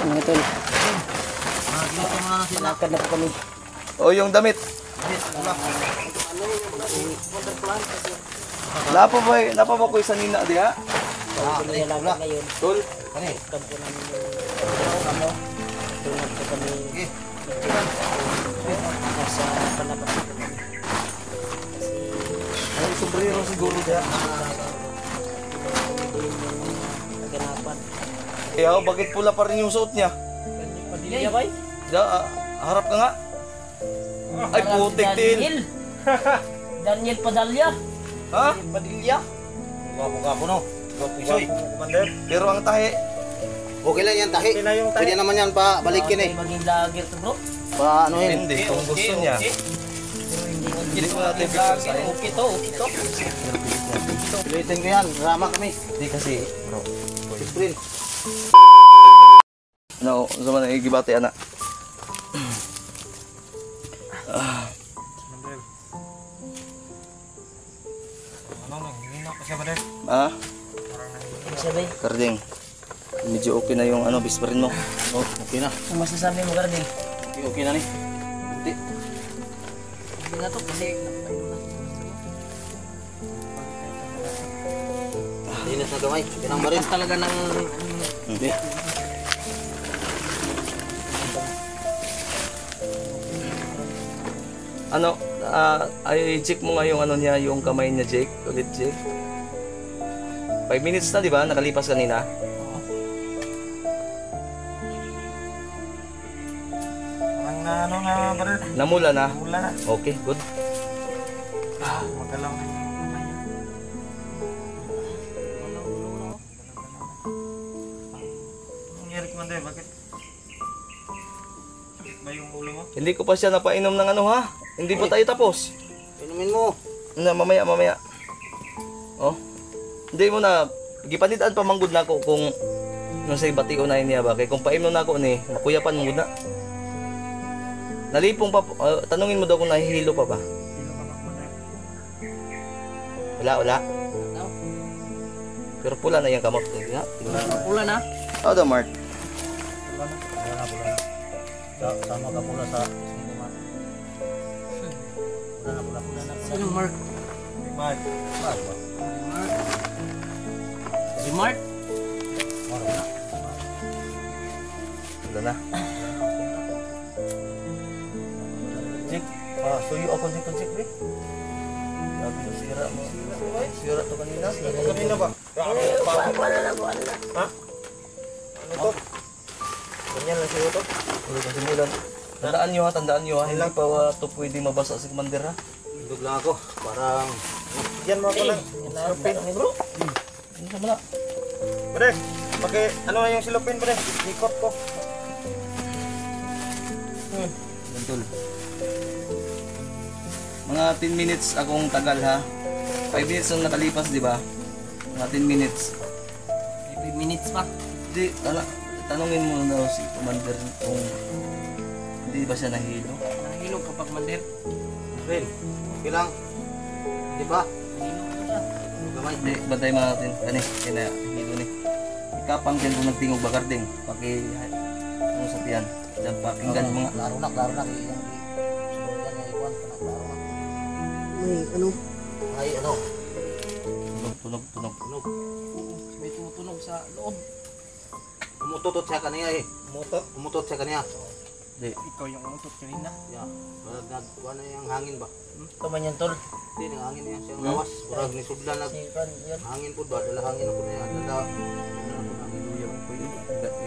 Mga tol. Ginuto mo na sila. Lakad na po kami. O yung damit. Lapa ba ko isa nina diha? Kami lakad ngayon. Tol. Kani. Kampo namin yung kamo. Tunod po kami. Nasa palapas po kami. Kasi Ay, sombrero siguro diha. hindi yung naganapan. Kaya bakit pula pa rin yung suot niya? Padilya ba? Diya, harap ka nga. Ay, putik din. Daniel Padalya. Ha? Padilya. Gwapo-gwapo no. Gwapo isoy. Pero ang tahi, Okay lang yan, tahi. Pwede naman yan pa balikin eh. Maging lager to bro. Pa ano yun? hindi. Kung gusto niya. Hindi ko natin picture sa'yo. Okay to. Pilitin ko yan, drama kami. Hindi kasi, bro. Sprint. No, sa man igibati ana. Ah, Sabi, Karding. Medyo okay na yung ano, bisperin mo. Oh, okay na. kung masasabi mo Garding. Okay na ni. Hindi. Hindi na to kasi Linis na gamay. Pinang marin. talaga ng Hindi. Ano, ay check mo nga yung ano niya, yung kamay niya, Jake. Ulit, Jake. 5 minutes na, di ba? Nakalipas kanina. Ang ano na brother, Namula na. mula na. Okay, good. Magalaw na yung kamay niya. Anong nangyari ko Manday? Bakit? Sakit ba yung ulo mo? Hindi ko pa siya napainom ng ano ha. Hindi pa tayo tapos. Inumin mo. Na, mamaya. Oh. Hindi mo na gipanitan pa manggod na ako kung no say batio na niya ba kay kung paimnon na ako ni makuyapan mo na. Nalipong pa tanungin mo daw kung nahihilo pa ba. Sino ka Manday? Wala. Pero pula na yung kamot niya. pula na. Oh, the mark. Wala na. Sama ka pula sa sinima. Wala na. Sino Mark? Mark. Si Mark? Wala na. Jake, suyo ako dito, Jake, eh. Sabi ko, sira mo. Sira to kanina. Kanina ba? Ha? Ano to? Ganyan lang siya to? Ulo kasi mulan. Tandaan nyo ha. Hindi pa to pwede mabasa si Commander ha. Indog lang ako. Parang Diyan mo ako ng silupin. Bro. Ano sa mala? Bre, ano nga yung silupin bre? Ikot ko. Gantul. Mga 10 minutes akong tagal ha. 5 minutes ang nakalipas, di ba? Mga 10 minutes. 5 minutes pa. Di, tanungin mo na si Commander kung hindi ba siya nahilo. Nahilog kapag Mander. Rin. Okay lang. Di ba? Nahilog ka siya. Ano gamay? Hindi, bantay mga natin. Kani, kaya hilo ni. Ikapang dyan kung nagtingog bakarding. Paki, ano sa tiyan. Diyan pakinggan mga. Klaro na. Sunod yan yung ikuan. Klaro na. May ano? Ay, ano? Tunog. Tunog. May tumutunog sa loob. Umutot siya kaniya eh. Mutot. Umutot siya kaniya. Hindi. Ikaw yung umutot kanina. Ya. Parang nagkuhan na yung hangin ba? Ito man yan tol. Hindi, ang hangin na yan siyang gawas. Parang ni Sudlan nag Si Pan yan. hangin po ba? Dala hangin ako na yan. Dala.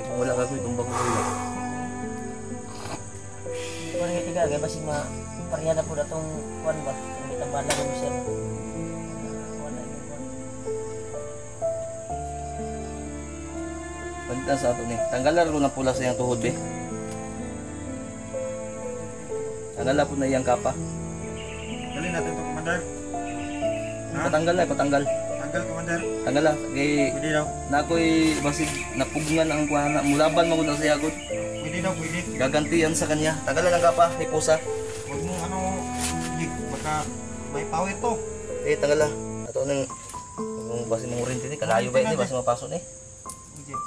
Kung wala ka ko itong bago ko yun. Kung nga tiga, kaya basi pareha na po na itong kuwan ba? Ang bitambala mo siya. Wala yung kuwan. Pagkita sa ato ni. Tanggalan ko na pula sa iyang tuhod be. Tanggalan po na iyang kapa. Dali natin to Commander. Ha? Patanggal. Tanggal Commander. Tanggal lang. Kay Pwede daw. na ako'y basig napugngan ang kuha na. Mulaban mo na sa yagot. Pwede daw, pwede. Gagantiyan sa kanya. Tanggalan ang kapa. Ipusa. Huwag mo ano, Jig, baka may power to. Eh, tanggal lang. Ato nang kung basi mong rin din. Kalayo ba ini? Basi mapasok ni. Jig.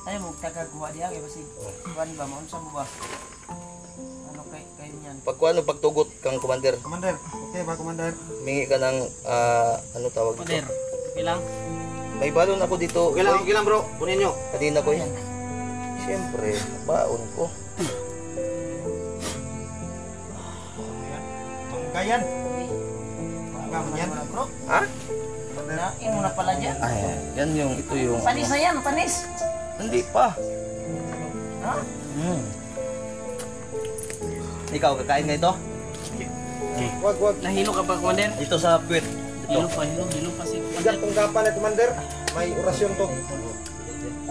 Ay mo tagakuha diya kay basi. Kuan ba maunsa mo ba? Ano kay niyan? Pagtugot kang commander, Commander, okay ba, Commander? mingi ka ng ano tawag Poder. dito? Okay lang. May balon ako dito. Okay lang bro, kunin nyo. Kanina ko yan. Siyempre, baon ko. Panggayan. Panggayan yan. Bro. Ha? Nain mo na pala diyan. Ay, yan ito yung... Panis na yan, panis. Hindi pa. Ha? Ikaw, kakain nga ito? Wag. Nahilo ka pa, Commander? Dito sa puwet. Hilo Dito. pa si Igan tong gapan na, Commander. May orasyon to.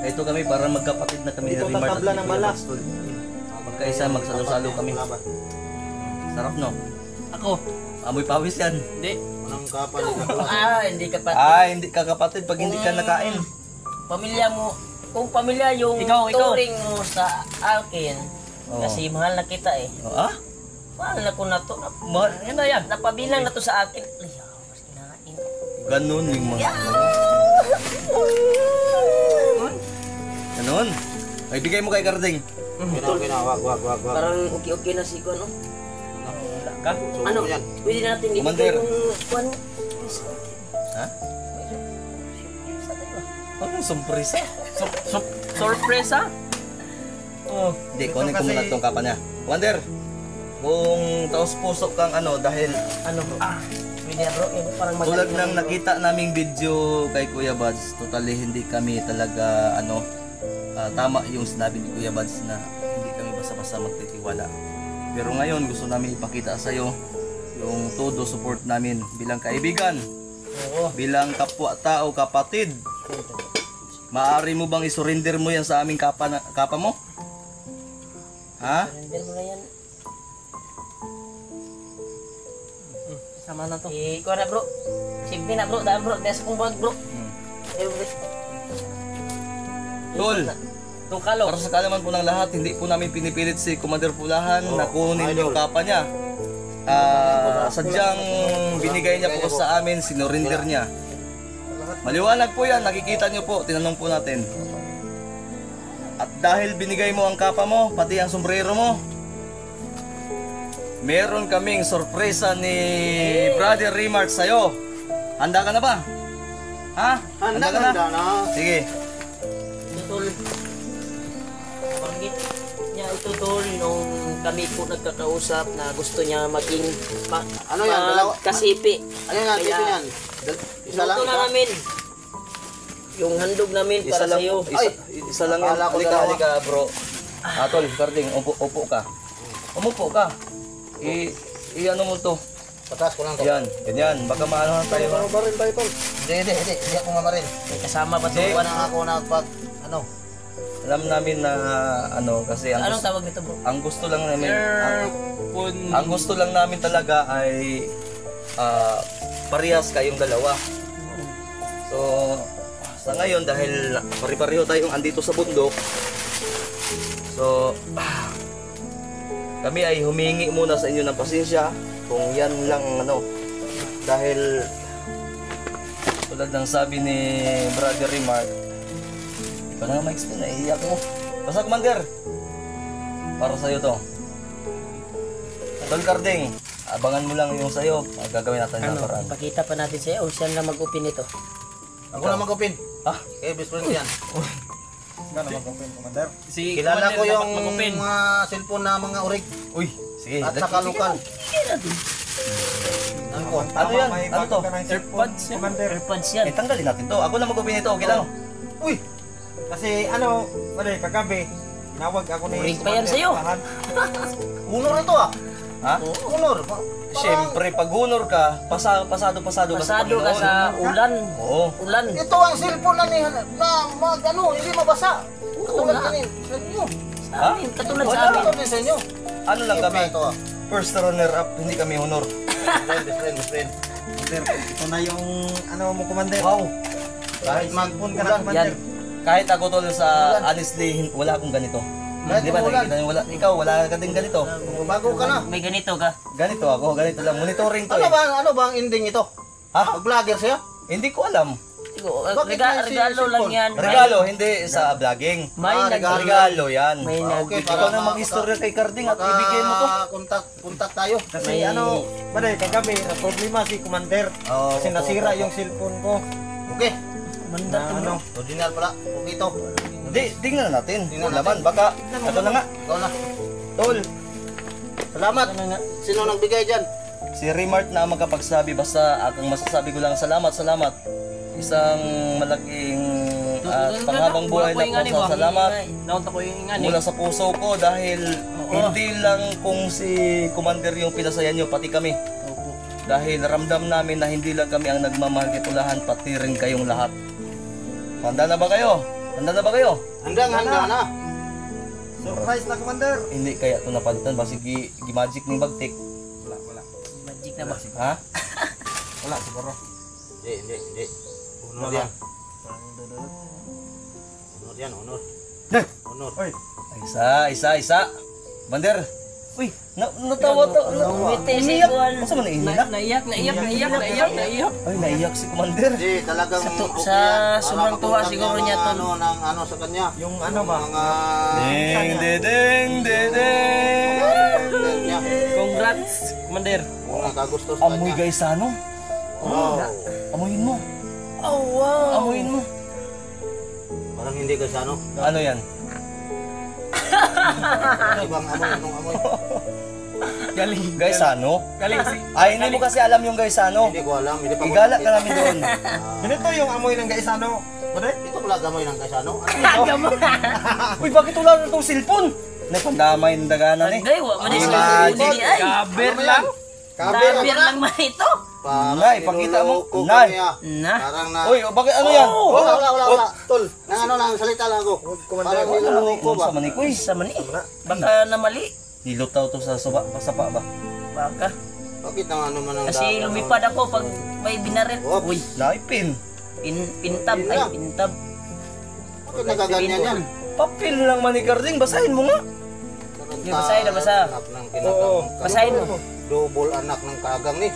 Ito kami para magkapatid na kami Ito ni Rimar tabla at ng Kuya balas. Bastol. Magkaisa, magsalo-salo kami. Sarap no? Ako. Amoy pawis yan. Hindi. Unang gapan na. Hindi ka pa. Hindi ka kapatid pag hindi ka nakain. Pamilya mo, kung pamilya yung Ikaw. turing mo sa akin, Oo. kasi mahal na kita eh. Mahal na ko na to. Yan na yan. Napabilang na to sa akin. Ay, mas kinain. Ganun yung mga... Ganun. Ay, bigay mo kay Karding. Okay na, wag. Parang okay na si Kuan, no? Ka? Ano? Pwede natin Commander. ibigay yung Kuan. Ha? Anong sorpresa? Sorpresa? Hindi, kunin ko muna itong kapa niya. Wander, kung taos puso kang dahil Ano bro? Pwede na bro, parang tulad ng nakita naming video kay Kuya Buds, totally hindi kami talaga tama yung sinabi ni Kuya Buds na hindi kami basta-basta magtitiwala. Pero ngayon gusto namin ipakita sa iyo yung todo support namin bilang kaibigan, bilang kapwa-tao, kapatid. Maaari mo bang isurrender mo yan sa aming kapa mo? Ha? Surrender mo na yan. Sama na to. Kuan na bro. Sige na bro, daan bro. Desa kong bag bro. Eh, bro. Tol, Itong kalo. para sa kalaman po ng lahat, hindi po namin pinipilit si Commander Pulahan na kunin yung kapa niya. Sadyang binigay niya po sa amin, sinurinder niya. Maliwanag po yan, nakikita niyo po, tinanong po natin. At dahil binigay mo ang kapa mo, pati ang sombrero mo, meron kaming sorpresa ni Brother Rimart sa'yo. Handa ka na ba? Ha? Handa ka na? Sige. Tutol. Panggit niya ito tol nung kami po nagkakausap na gusto niya maging Ano yan, dalawa? kasipi. Ano yan, Kaya, ito yan? Isa lang, Luto na namin. Yung handog namin para sa iyo. Isa lang yan. Akala ko Halika, dalawa. halika bro. Tol, Karding, upo ka. Umupo ka. Ano mo to? Patas ko lang to. Yan, ganyan. Baka maano na tayo. Baril tayo, Tol. Hindi ako mamaril. May kasama ba ito? Hindi. Wala ako nagpag, Alam namin na kasi Anong tawag nito bro? ang gusto lang namin ang gusto lang namin talaga ay parehas kayong dalawa. So sa ngayon dahil pare-pareho tayong andito sa bundok, so kami ay humingi muna sa inyo ng pasensya kung yan lang dahil tulad ng sabi ni Brother Rimar, di pa na ma-explain, naiiyak mo. Basta Commander, para sa'yo to. Tol Karding, abangan mo lang yung sa'yo. Gagawin natin ng paraan. Pakita pa natin sa iyo. Siya na mag-upin ito. Ako na mag-upin. Ha? Eh, best friend yan. Si Kilala ko Commander yung dapat mag-open. mga cellphone na mga urig. Uy, sige. At saka lokal. Ano yan? Ano to? Airpods yan. Airpods yan. Tanggalin natin to. Ako na mag-upin ito. Okay lang. Uy! Kasi kagabi, nawag ako ni... Urig pa yan sa'yo. Honor ito ah. Ha? Honor. Siyempre, pag honor ka, pasado ka sa Pasado ka Panginoon. sa ulan. Oo. Ulan. Ito ang cellphone na hindi mabasa. Katulad nga. kanin. Sa inyo. Sa amin. Katulad sa Wala. amin. Katulad sa inyo. Ano lang kami? Ito ah. First runner up, hindi kami honor. Best friend. Ito na yung mo, Commander. Wow. Kahit Mag-phone ka na, Yan. Commander. Kahit ako tol sa honestly, wala akong ganito. Kahit Di ba umulan. nakikita niyo, ikaw wala ka din ganito. Bago ka na. May ganito ka. Ganito ako, ganito lang. Monitoring to Ano eh. ba ang ending ito? Ha? Mag-vlogger siya? Hindi ko alam. Hindi ko ko. Bakit may Regalo lang cellphone? yan. Regalo, hindi sa vlogging. May regalo. Regalo yan. May Okay, Ikaw na mag-istorya kay Carding at ibigay mo to. Kontak tayo. Kasi May- ano, bale, kagabi, na problema si Commander. Oo, Kasi nasira yung cellphone ko. Okay. Manda Na ano, Ordinal pala. Okay to. Hindi, tingnan natin. Tingnan Laman, baka. Ito na nga. Ikaw na. Tol, Salamat. Sino nagbigay dyan? si Remart na ang magkapagsabi. Basta akong masasabi ko lang, salamat. Isang malaking panghabang buhay na po sa salamat. Naunta ko yung ingani. Mula sa puso ko dahil hindi lang kung si Commander yung pinasaya nyo, pati kami. Dahil ramdam namin na hindi lang kami ang nagmamahal kitulahan, pati rin kayong lahat. Handa na ba kayo? Handa na. surprise na Commander. Hindi kaya ito napalitan ba? Sige, magic ni Bagtik. Wala. Magic na ba? Ha? Wala siguro. Hindi. Honor yan. Honor. Honor. Oy, Isa. Bander. Uy, natawa to. Umiti si Umiyak. Juan. Masa man naiiyak? Naiyak. Ay, naiyak si Commander. Hindi, talagang Sa sobrang tuwa siguro niya to. Ano sa kanya? yung ano ba? Mga Ding. niya. Congrats, Commander. Mga kagusto sa Amoy kanya. guys ano? Wow. Amoyin mo. Oh, wow. Amoyin mo. Parang hindi ka ano? Ano yan? Ibang amoy, anong amoy? Galing. Guys ano? Galing si... Ay, hindi mo kasi alam yung guys ano. Hindi ko alam. Hindi pa ko Igala ka nakita. namin doon. Ganito yung amoy ng gaisano. Bade? Ito pala gamoy ng kasano. Ano? Uy, bakit wala na itong cellphone? Napandamay ng daganan eh. Agay, wa man Ay, sa magic. hindi ay. Kaber lang. Kaber lang man ito. Parang Nay, pakita mo. niloloko ko Nay. niya. Na. Parang na... Uy, bakit ano yan? Wala. Tol, nang ano lang, salita lang ako. Parang niloloko ba? Sa manikoy. Sa mani. Baka namali. Nilutaw to sa suba, pasapa ba? Baka. Bakit ang ano man ang Kasi lumipad ako pag may binaril. Oops. Uy, Naipin. pintab. Ay, pintab. Bakit nagaganyan yan? Papel lang manikarding, basahin mo nga. Hindi, basahin na, basa. Anak ng kinakang. Basahin mo. Double anak ng kagang ni.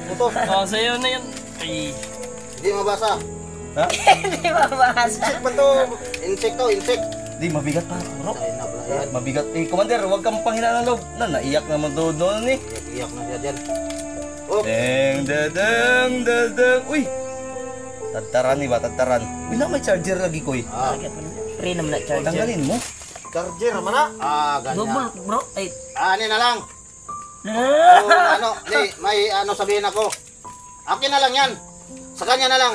Ito, Oh, sa'yo na yan. Ay. hindi mabasa. Ha? Hindi mabasa. Insect. Di, mabigat pa, bro. Ay, nabla yan. Mabigat. Eh, Commander, huwag kang panghinaan ng loob. Naiyak naman doon eh. Iyak na siya dyan. Oh, Deng. Uy! Tadtaran ni ba? Tadtaran. Uy, na may charger lagi ko eh. Free naman na charger. Tanggalin mo. Charger naman na. ganyan. Double, bro. Ay. Ano na lang. May ano sabihin ako. Akin na lang yan. Sa kanya na lang.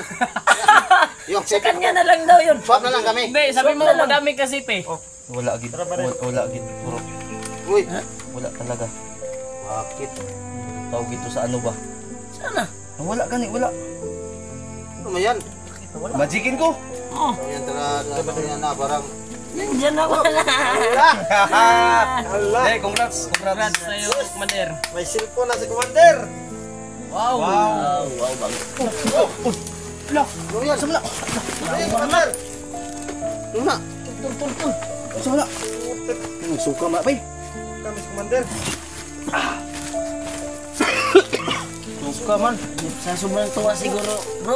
Yung Sa kanya na lang daw yun. swap na lang kami. Hindi, sabi mo madami kasi pe. Wala agad. Wala agad, bro. Uy, Wala talaga. bakit? Tawag ito sa ano ba? Sana. Wala gani, wala. Ano mo yan? Magicin ko. Oh, Ano yan talaga? Ano yan na parang... yan dyan na wala. Eh, congrats. Congrats sa'yo, Commander. May cellphone na si Commander. Wow. Wow, bang. Ano yan? Samla. Ano yan, Commander? Ano na? Samla. Suka ma, bay. Kami si Commander. Suka man. Sa sobrang tuwa siguro, bro.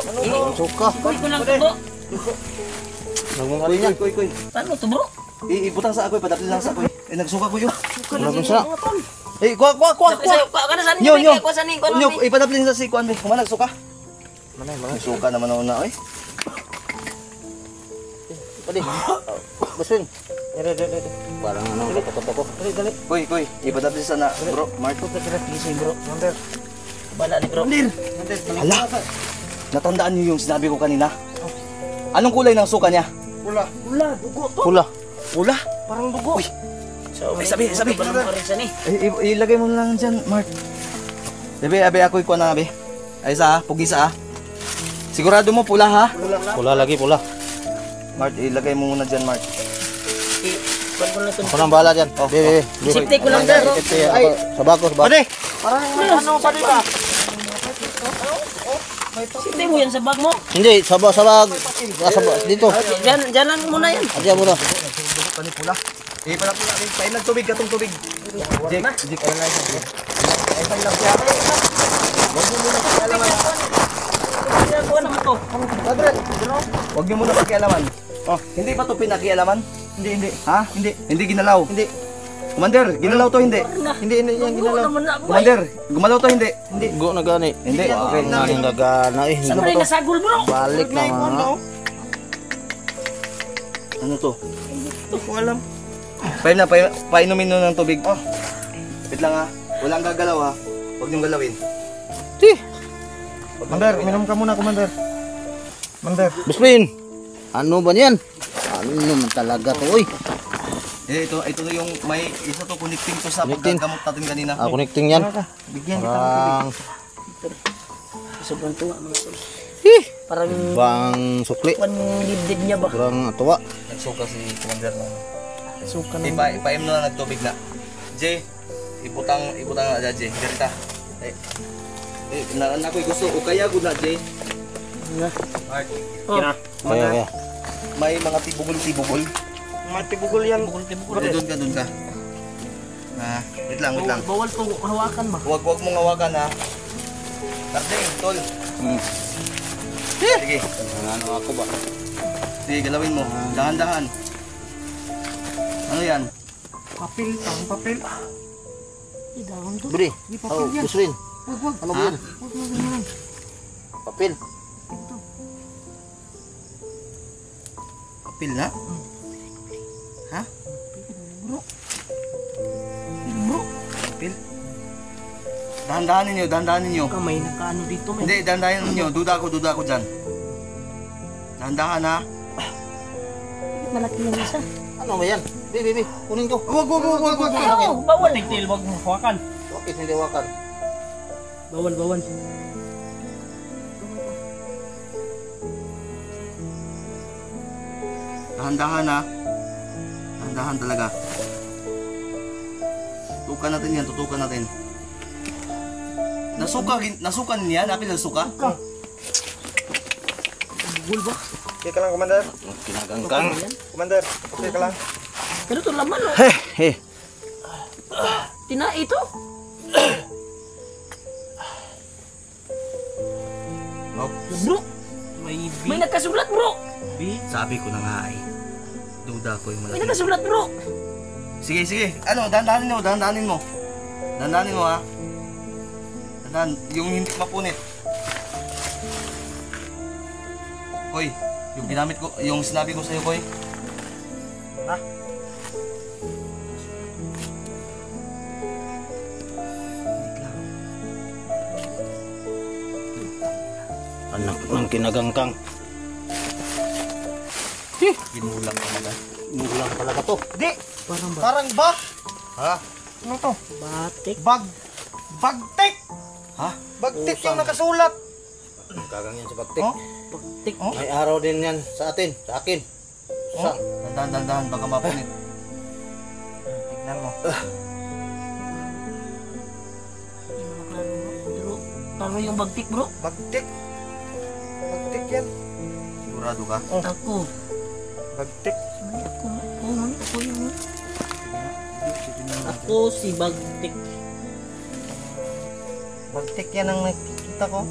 Suka. Kuy ko lang to, bro. Nagmumali niya. Koy. Paano to, bro? Ibutang sa ako, padapil lang sa ako. Eh, nagsuka ko yun. Wala kong sa. Eh, kuha. Sa'yo, ka na saan Nyo. yung ko saan yung Nyo, ipadapil sa si Kuan, bay. Kumana, suka. Suka naman ako na, oy. Pwede. Baswing. Parang ano, katok-katok. Koy. Ipadapil sa na, bro. Mark. Gising, bro. Commander. Bala ni bro. Hala. Natandaan niyo yung sinabi ko kanina? Anong kulay ng suka niya? Pula. Pula. Parang dugo. Uy. So, Sabi. Balong pa rin siya ni. Ilagay mo na lang dyan, Mark. Bebe, ako'y kuha na, abe. Ay, isa ha, pugisa ha. Sigurado mo, pula ha? Pula lagi, pula. Mark, ilagay mo muna dyan, Mark. Kuwan ko lang ito. Ako nang bahala dyan. Safety ko lang dyan, bro. Sa bako. Pwede. Parang ano pa di ba? Safety mo yan sa bag mo. Hindi, sabag. Dito. Diyan lang muna yan. Adya mo na. Pani pula. Pala pula, pain lang tubig, katong tubig. Jake, ay lang siya. Ginagawa naman to. Padre, huwag niyo muna pakialaman. Oh, hindi ba to pinakialaman? Hindi. Ha? Hindi. Hindi ginalaw. Hindi. Commander, ginalaw to hindi. Hindi yan ginalaw. naman ako. Commander, gumalaw to hindi. Hindi. Go na gani. Hindi. Okay, nga nagana eh. Saan rin nasagol bro? Balik na mga. Ano to? Hindi ko alam. Painumin nyo ng tubig. Oh. Wait lang ha. Walang gagalaw ha. Huwag niyong galawin. Commander, minum ka muna, Commander. Commander. Bispin. Ano ba niyan? Ano naman talaga to, oy? Ito na yung may isa to connecting to sa Connecting. pagkagamot natin kanina. Connecting yan. Bigyan kita ng tubig. Parang Sobrang tuwa mga tol. Hih! Parang bang sukli. kwan dibdib niya ba? Parang tuwa. Nagsuka si Commander ng Suka na. ipaim na lang nagtubig na. Jay, ibutang na Jay. Dirita. Na ko'y gusto o kaya gud na Jay. Na. Mark, Oh. Kaya. may mga tibugol. Matibugol yan. Doon ka. Wait lang. Bawal to hawakan ba? Huwag mong hawakan ha. Kardeng, tol. Sige. Ano ako ba? Sige, galawin mo. Dahan-dahan. Ano yan? Papel, papel. Idawon to. Bri. Oh, Bispin. Ano ba yan? Papel. Papel na? Ha? Bro, Papel? Dahan-dahanin nyo. kamay nakaano dito man. Hindi, dahan-dahanin nyo. Duda ako dyan. Dahan-dahan ha. Malaki yung isa. Ano ba yan? Bi, kunin ko. Huwag. Oh, bawal tigil wag mo hawakan. Bakit hindi wakan? Bawal. Dahan-dahan ha. Dahan-dahan talaga. Tutukan natin. Nasuka niya? Napil nasuka? Bugol ba? Okay ka lang, Commander. Kinagangkang. Commander, okay ka lang. Pero to laman oh. Heh. Tina ito. Oh, Bro, may nakasulat bro. sabi ko na nga eh. Duda ko yung May malaki. nakasulat bro. Sige. Ano, dahan-dahanin mo. Dahan-dahanin mo ha. Dahan, yung hindi mapunit. Koy, yung ginamit ko, yung sinabi ko sa'yo, Koy. Ha? Anak ng kinagangkang. Ginulang talaga. Mulang talaga to. Di! Parang ba? Parang ba? Ha? Ano to? Batik. Bagtik! Ha? Bagtik yung nakasulat. Kagang yan sa pagtik. Oh? Batik. Oh? May araw din yan sa atin. Sa akin. Sang. Dahan-dahan, baka mapunit. Tignan mo. Pero parang yung bagtik bro. Bagtik. Bagtik yan. Sigurado ka? Ako. Bagtik. Ako si Bagtik. Bagtik yan ang nakikita ko.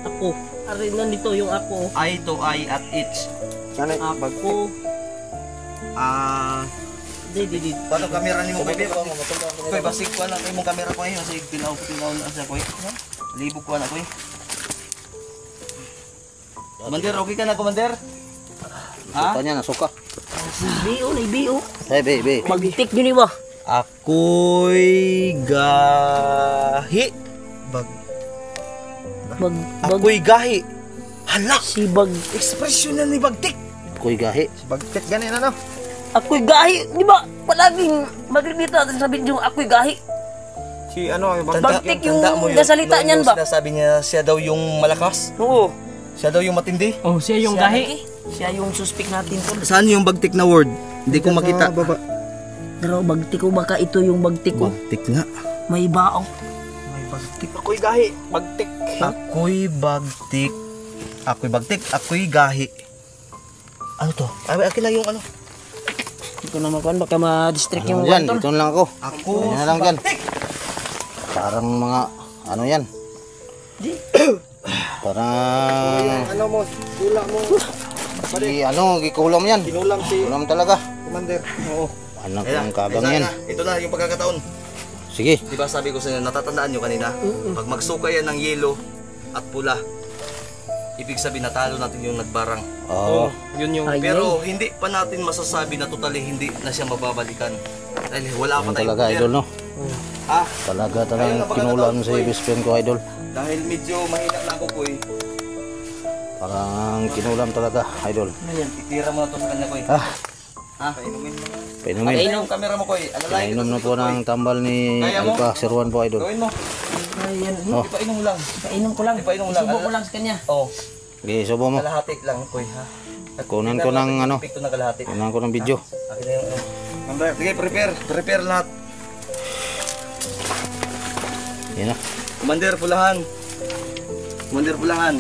Ako. Arin na nito yung ako. Eye to eye at each. Sana Ako. Di. Paano kamera ni mo, Koy? Koy, basig ko na kayo mong kamera ko ngayon. Sige, tinaw na siya, Koy. Libog ko na, Koy. Commander, okay ka na, Commander? Ha? Suka niya na suka. Bio na bio. Hey, be. Bagtik yun iba. Ako'y gahi. Ako'y gahi. Hala! Si Bag. Ekspresyon na ni Bagtik. Koy gahi. Bagtik ganin ano? Ako'y gahi. Di ba? Palaging magribita natin sa video ako'y gahi. Si ano, yung Bagtik yung Tanda mo nasalita niyan ba? Sinasabi niya siya daw yung malakas. Oo. Siya daw yung matindi. Oh, siya yung gahi. Siya yung suspect natin po. Saan yung Bagtik na word? Hindi ko makita. Baba. Pero bagtik ko baka ito yung bagtik ko. Bagtik nga. May baong. May bagtik. Ako'y gahi. Bagtik. Ako'y Bagtik. Ako'y gahi. Ano to? Ay, akin lang yung ano. Hindi ko na makuhan. Baka ma-distract yung Yan, wantol. dito na lang ako. Ako Yan na lang dyan. Parang mga ano yan. Di. Parang Ano mo, tula mo. gikulam yan. Kinulam si Kulam talaga. Commander. Oo. Anak Ayan, ng kabang isa yan. na. Ito na yung pagkakataon. Sige. Di ba sabi ko sa inyo, natatandaan nyo kanina? Pag magsuka yan ng yelo at pula, ibig sabihin natalo natin yung nagbarang. Oo. Yun yung Pero hindi pa natin masasabi na totally hindi na siya mababalikan. Dahil wala pa Yan tayong talaga, poder. idol, no? Ah, Talaga Ayun, talagang napakataon, kinulam sa boy. best friend ko, idol. dahil medyo mahina na ako po eh. Parang kinulam talaga, idol. Itira mo na to sa kanya ko eh. Ah, Ha? Painumin mo. painumin. Painom yung camera mo ko eh. Alalayan Painom na po ng... ng tambal ni Kaya mo? Alpa Sirwan po, idol. Gawin mo. Ayan. Oh. Ipainom mo lang. Painom ko lang. Ipainom mo lang. Subo ko lang sa kanya. Oo. Okay, subo mo. Kalahati lang ko eh ha. At Kunan ko ng ano. Picto na kalahati. Kunan ko ng video. Akin na yung ano. Sige, prepare. Prepare lahat. Yan na. Commander, pulahan. Commander, pulahan.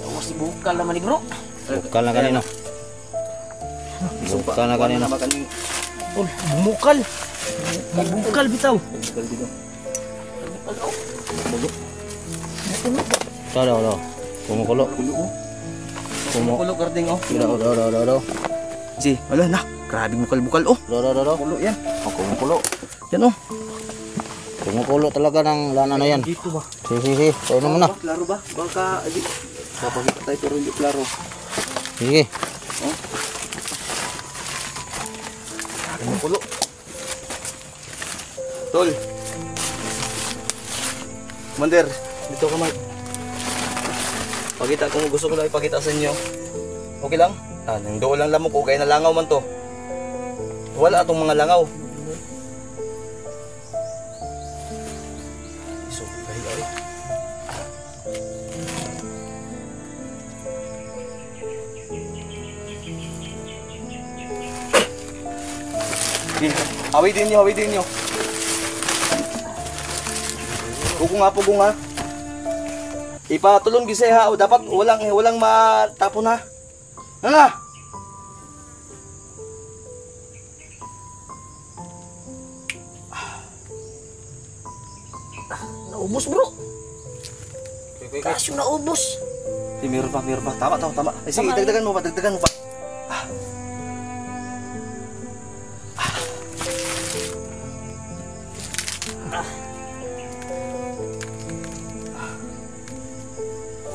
Ako si bukal naman ni bro. Bukal na kanino. Bukal na kanino. Oh, bumukal. May bukal bitaw. Ito daw. Kumukulo. Kumukulo, karding oh. Daw. Si, wala na. Grabe bukal-bukal oh. Daw. Kulo yan. Kumukulo. Yan oh. Kumukulo talaga ng lana na yan. Dito ba? Sige. Painom mo na. Klaro ba? Baka, di. Papakita tayo pero hindi klaro. Sige. Kumukulo. Tol. Commander, dito ka Mark. Pakita kung gusto ko lang ipakita sa inyo. Okay lang? Nang doon lang lamok ko, kaya na langaw man to. Wala atong mga langaw. So, ay. Okay. Hawitin nyo. Pugong ha. Ipatulong gisay ha. O dapat walang matapon ha. Nga. Naubos bro. Kasyo naubos. Meron pa. Tama. Ay, sige, dagdagan mo pa.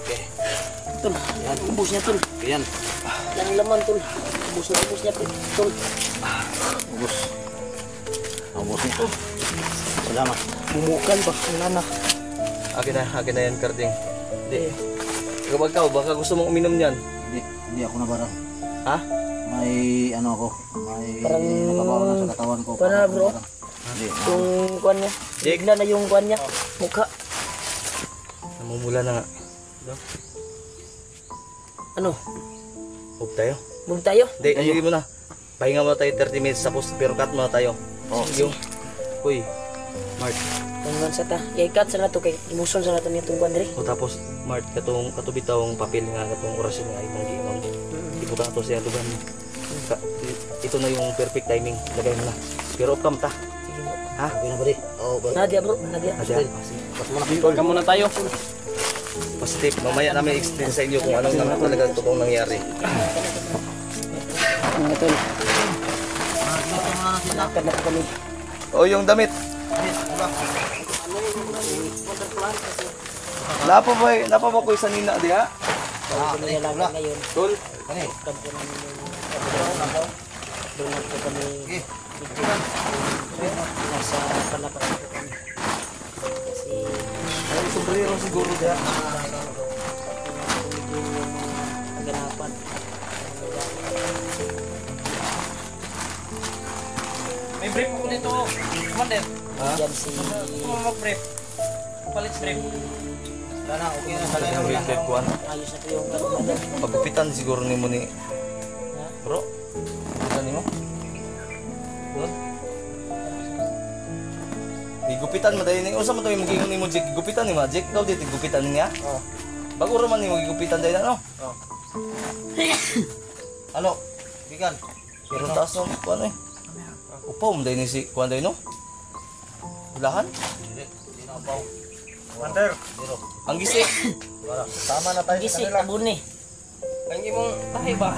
Okay. Tol, ubos niya tol. Yan. Yan ang laman tol. Ubos niya tol. Ubus niya. Salamat. Bumukal ba? Ang nana. Akin na yan, Karding. Hindi. Kapag ka, baka gusto mong uminom niyan. Hindi ako nabarang. Ha? May ano ako. May Parang- nakabawa na sa katawan ko. Para, bro. Hindi. Yung kuan niya. Bigla na yung kuan niya. Mukha. Namumula na nga. Ano? Huwag tayo. Move tayo? Hindi, sige mo na. Pahinga muna tayo 30 minutes tapos pero cut muna tayo. Oh, Yung, uy, Mark. Tunggan sa ta. Ikat sa nato kay imuson sa nato niya tong kuan diri. O tapos, Mark, katubitawang papel nga, katong orasyon nga imong giinom. Iputa to siya lugan mo. Ito na yung perfect timing. Lagay mo na. Pero off cam ta. Sige bro. Ha? okay na ba di? Oh, ba? Nadia bro, Nadia. Pas mo na. Ka muna tayo. Positive. Mamaya namin explain sa inyo kung anong talagang totoong nangyari. Ano tol? Nakad na kami. O yung damit. Napa ba ko isa nina di ha? Kami lang ngayon. Tol. Kani. Kampo namin yung doon po kami video. Nasa palapas po kami. Kasi Ay, sombrero siguro di ha. medyo yung kaganapan. May brief ko nito. Commander. Diyan si Mag-brief. Palit brief. Sana, okay na. Yung grade 1. ayos na po yung kalumada. Pagupitan siguro ni mo ni bro. Pagupitan ni mo. Doon. Gigupitan mo dahil usa mo to yung gigingon ni mo Jake. Gigupitan ni Magic daw dito gigupitan niya. Oh. Bago raman ni mo gigupitan dahil ano? Ano? Bigan. Pero taas ng kuan eh. Upaw mo dahil ni si kuan dahil no? Lahan? Hindi na apaw. Commander. Ang gisik. Tama na tayo sa Gisi, kanila. abon ni. Ang imong tahay ba?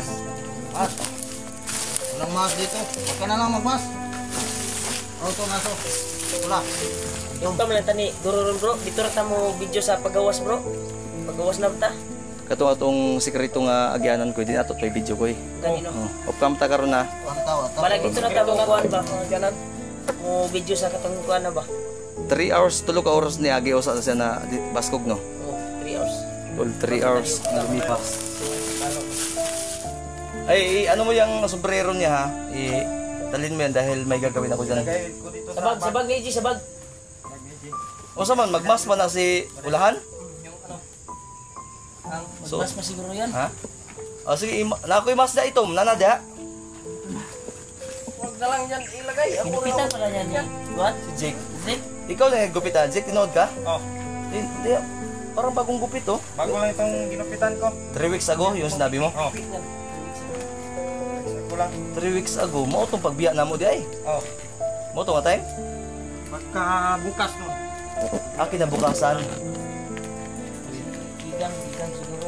Mas. Walang mas dito. Huwag ka na lang magmas. Auto na to. Wala. Yung kami tani gururon bro, dito ra ta mo video sa pagawas bro. Pagawas na ta. Kato atong sekreto nga agyanan ko din ato toy video ko eh. Kanino? Of cam ta karon na. Bala dito na ta mo kuan ba? Ganan. Mo video sa katong kuan na ba? 3 hours, 3 ka oras ni agi usa siya na baskog no. Oh, 3 hours. Tol 3 hours na lumipas. Ay, ano mo yung sombrero niya ha? Talin mo yan dahil may gagawin ako dyan. Lagay ko dito Sabag, sabag ni G, sabag. O sa man, magmas pa na si Ulahan? So- Mas pa siguro yan. Ha? O sige, na ako'y mas na itom, nanadya. Huwag na lang yan ilagay. Ginupitan pala yan ni What? Si Jake. Jake? Ikaw na yung gupitan. Jake, tinood ka? Oh, Hindi, parang bagong gupit oh. bago lang itong ginupitan ko. 3 weeks ago, yung sinabi mo. Oh, ko lang. 3 weeks ago, mo itong pagbiya na mo di ay. Oh, Mo itong nga time? magkabukas nun. Akin na bukasan. Igang siguro.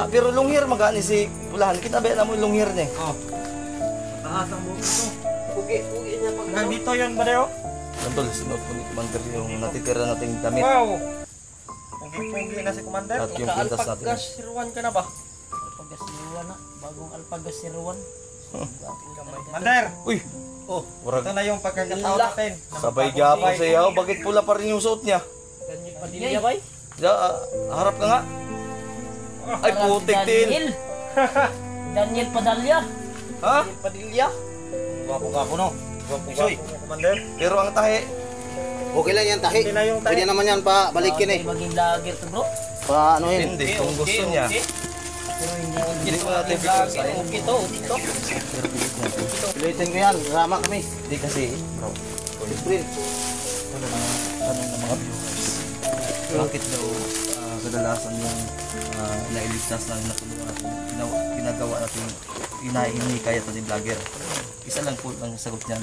Pero longhir magani si Ulahan. Kinabi na mo yung longhir niya. Oh. Taas ang bukas to. Ugi niya pag Hanggang dito yun ba dayo? Nandol, sinod ko ni Commander yung natitira nating damit. Wow! Punggi-punggi na si Commander. At yung pintas natin. Alpagas siruan ka na ba? Alpagas siruan na. Bagong alpagas siruan. Commander! Uy! Oh, Ito Warag na yung pagkakataon natin. sabay gapon sa iyo. Bakit pula pa rin yung suot niya? ganyan pa din bay. Harap ka nga. Ay, putik tin. Daniel. Daniel Padalya. Ha? Padilya. Gwapo-gwapo no. Isoy. Commander. Pero ang tahi. Okay lang yan, tahi. Okay na yung tahi. Pwede naman yan pa balikin eh. Maging lager to bro. Pa ano yun. Hindi, kung gusto niya. Pero hindi Hindi ko natin picture sa iyo. Okay to, dito. Pilitin ko yan. Sama kami. Hindi kasi, bro. Sprint. Tanong ng mga viewers. Bakit daw kadalasan yung nailigtas na natulungan natin, ginagawa natin, inahingi kaya natin vlogger. Isa lang po ang sagot niyan.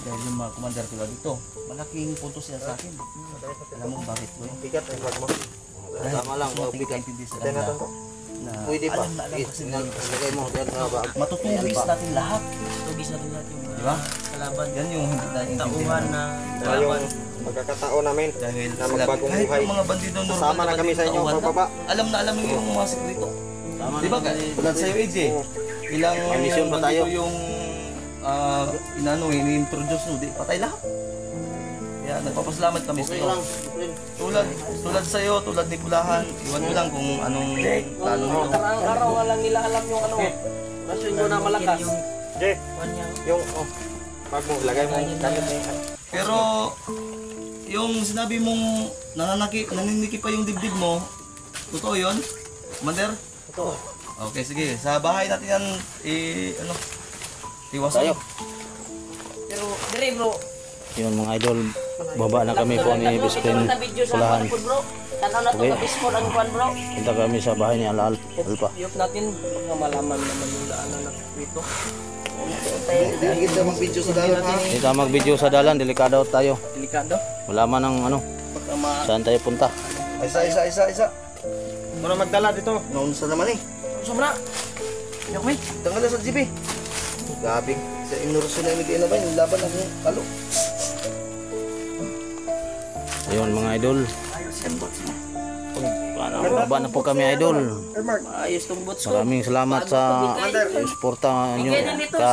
Dahil yung mga commander ko dito, malaking punto sila sa akin. Alam mo bakit ko? Bigat ang vlog mo. Tama lang, gusto huwag bigat. intindi sila Tingnan na, natin to. na Pwede pa. alam na alam kasi na Lagay mo. Yan nga ba? matutubis natin lahat. Tugis na rin natin yung Di ba? kalaban. Yan yung hindi na Tauhan intindihan. na Ito kalaban. yung pagkakataon namin Dahil na sila, magbagong kahit buhay. yung mga bandido normal Kasama na kami sa inyo, tauhan na, pagbaba. alam na alam yung mga sekreto. Tama Di ba? na. Tulad sa'yo, AJ. Ilang May mission pa tayo. bandido yung ini-introduce mo, di patay lahat. Kaya nagpapasalamat kami sa Okay iyo. lang. Sprint. Tulad sa iyo, tulad ni Pulahan, iwan mo lang kung anong plano nito. Araw nga lang nila alam yung ano. Rason ko na malakas. Jay, Kanya. yung bag mo, lagay mo. Gamit mo yan. Pero yung sinabi mong naniniki pa yung dibdib mo, totoo yun? Commander? Ito. Okay, sige. Sa bahay natin yan, iwas tayo. Pero dire bro. Yun mga idol. Baba na kami po ni Bispin Pulahan. Tanaw na to Okay. kabis mo ang kuan bro. Punta kami sa bahay ni Alpa. Yop natin pagka malaman naman yung daanan na dito. Kita mag-video sa dalan ha. Dito mag-video sa dalan. Delikado tayo. Delikado. Malaman ng ano. Pagka ma Saan tayo punta. Isa. Muna magdala dito. Naunsa naman eh. sobra. Yok may. Tanggal na sa GB. Gabi. Sa inurso na yung na ba yung laban ng kalo. Ayun mga idol. Baba na po kami idol. Ayos tong boots ko. Maraming salamat sa suporta nyo ka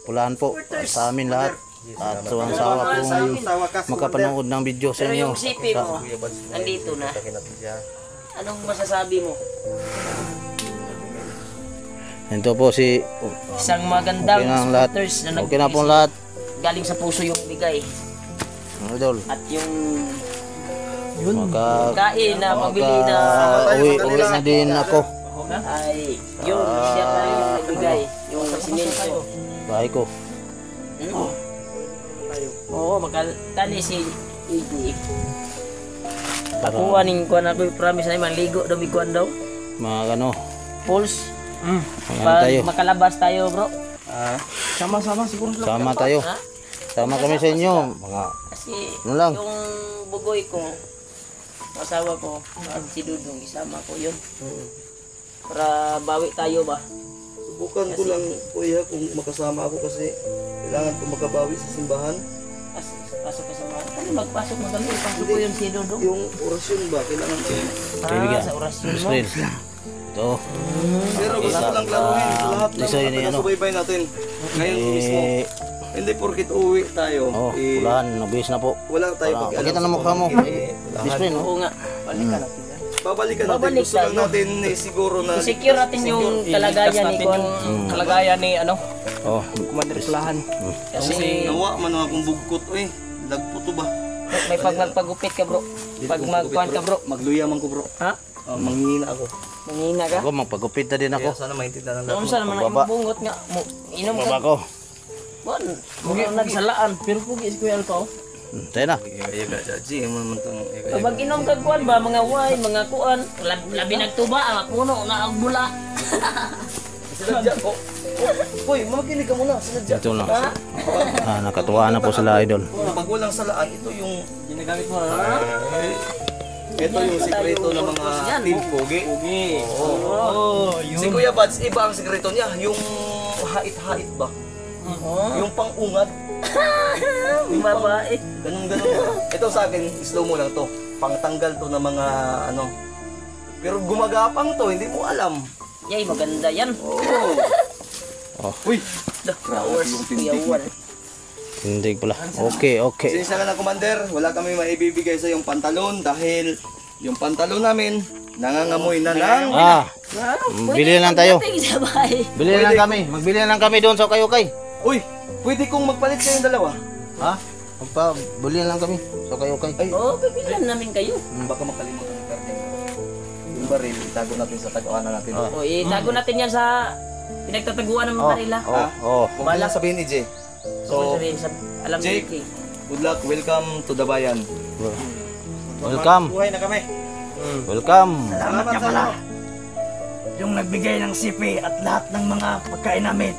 Pulahan po sa amin lahat. At sawa pong Tawa ka. makapanood ng video sa Pero inyo. yung sipi mo, nandito na. Anong masasabi mo? Ito po si Isang magandang okay na ang lahat. supporters na Okay na po ang lahat. galing sa puso yung bigay. Mga idol. At yung Maka kain na pabili na uwi na din ako. ay yung siya pa yung nagbigay. Yung sinenso. Bahay ko. Oo, makatani si Iggy. Pakuha ning kuan ako promise na manligo daw bikuan daw. Mga ano. Pulse. Mga Pag tayo. makalabas tayo, bro. Sama-sama siguro sila. Sama tayo. Ha? Sama kami sa inyo. Mga Kasi ano lang. yung bugoy ko asawa ko at si Dudong, isama ko yun. Para bawi tayo ba? Subukan ko lang kuya kung makasama ako kasi kailangan ko makabawi sa simbahan. Pasok ka sa mga. Ano magpasok mo kami? Pasok ko yun si Dudong. Yung orasyon ba, kailangan ko. Kaibigan. Sa orasyon mo. Israel. Ito. Pero gusto ko lang klaruhin sa lahat ng Isa yun, mga ano? taga-subaybay natin. Ngayon mismo, hindi porkit uwi tayo. Oh, pulahan. Nabihis na po. Wala tayo pag Pakita na mukha mo. Israel, no? Oo nga. Balikan natin. Babalikan natin. Babalik Gusto lang tayo. natin siguro na I-secure natin yung kalagayan ni Kwan. Kalagayan ni ano, Oh. Commander Pulahan. Kasi nawa man akong bugkot. Uy, lagputo ba? may pag magpagupit ka bro. Pag magkuhan ka bro. Magluya man ko bro. Ha? Manghihina ako. Mangina ka? Ako, magpagupit na din ako. Kaya sana maintindihan ng Noon lahat. sa naman ang Baba. bungot nga. Inom Baba ka. ko. Bon, mga nagsalaan. Pero pugi si Kuya Alpao. Tayo na. Iya ka, Jaji. Ano man itong... Kapag inom ka kuan ba, mga wine, mga kuan. Labi nagtuba, ang puno na ang bula. Sinadya ko. Uy, makinig ka muna. Sinadya. Ito na. Ha? Nakatuwa na po sila, idol. Pag walang salaan, ito yung... Ginagamit mo ha? Ito yung sikreto ng mga Yan. team pogi. Oh, Si Kuya Bads, iba ang sikreto niya. Yung hait-hait ba? Yung pang-ungat. Yung babae. Ganun. Ito sa akin, slow mo lang to. Pangtanggal to ng mga ano. Pero gumagapang to, hindi mo alam. Yay, maganda yan. Uy! Flowers, Kuya Juan. Hindi pala. Okay. Sinisya ka na, Commander. Wala kami maibibigay sa yung pantalon dahil yung pantalon namin nangangamoy na ng... Bili lang tayo. Sa bahay. Bili lang kami. Magbili lang kami doon sa kayo-kay. Uy! Pwede kong magpalit kayong dalawa. Ha? Bili lang kami sa kayo-kay. Oo, bibilan namin kayo. Baka makalimutan ng karting. Yung baril, itago natin sa taguanan natin. O, itago natin yan sa pinagtataguan ng barila. Oh. Kung ano sabihin ni Jay. So, So, alam ni Jake. Ricky. good luck. Welcome to the bayan. Welcome. Buhay na kami. Welcome. Salamat ka pala. yung nagbigay ng sipi at lahat ng mga pagkain namin.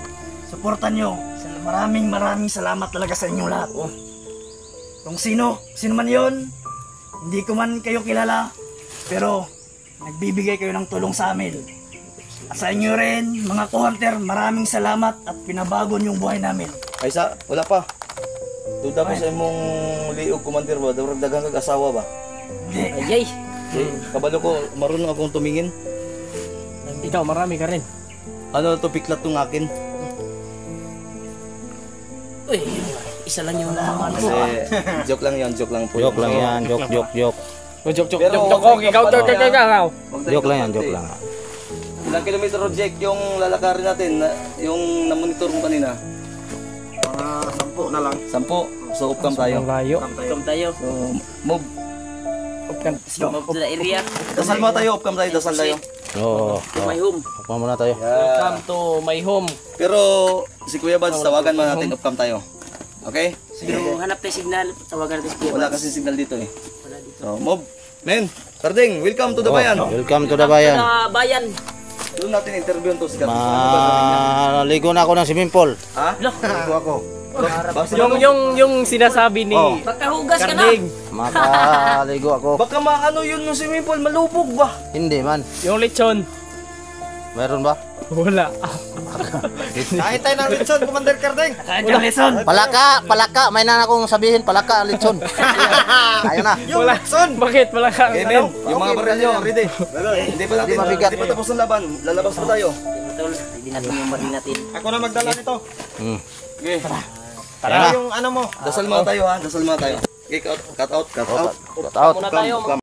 Suportan nyo. Maraming salamat talaga sa inyong lahat. Kung sino man yon, hindi ko man kayo kilala, pero nagbibigay kayo ng tulong sa amin. At sa inyo rin, mga co-hunter, maraming salamat at pinabago yung buhay namin. Ay sa, wala pa. Duda ko sa imong liog, Commander ba? Dagang kag-asawa ba? Hindi. Ayay. Kabalo ko, marunong akong tumingin. Ikaw, marami ka rin. Ano to, piklat tong akin? Uy, isa lang yung naman Kasi, joke lang yan, joke lang po. Joke lang yan. Joke. Joke. Pero, Joke lang yan. Joke lang. Ilang kilometer Jake yung lalakarin natin, yung namonitor mo kanina? Mga 10 na lang. 10. So, upcam tayo. Layo. Come tayo. So, move. Move to the area. Dasal mo tayo, upcam tayo, dasal tayo. Oo. To my home. Pakma muna tayo. Welcome to my home. Pero, si Kuya Bads, tawagan mo natin, upcam tayo. Okay? Pero hanap tayo signal, tawagan natin si Kuya Wala Bats. kasi signal dito eh. Wala dito. So, move. Men, Karding, welcome to the bayan. Welcome to the bayan. Sa bayan. Doon natin interview to si Karding. Maligo na ako ng swimming pool. Ha? Lo, Ako. Basta Yung sinasabi ni magkahugas ka na. Karding, Makaligo ako. Baka maano yun yung swimming pool, malubog ba? Hindi man. yung lechon. Meron ba? Wala. Kain tayo ng lechon, Commander Karding. Kahit yung lechon. Palaka. May na akong sabihin. Palaka, lechon. Ayaw na. Yung lechon. Bakit? Wala ka. Okay, men, yung mga baril nyo, ready. Hindi pa natin, Hindi mabigat. hindi pa tapos ang laban. Lalabas pa tayo. Tol, hindi natin yung bari natin. Ako na magdala nito. Okay. Para yung ano mo. Dasal muna tayo ha, dasal muna tayo. Okay, cut out. Cut out. Muna tayo.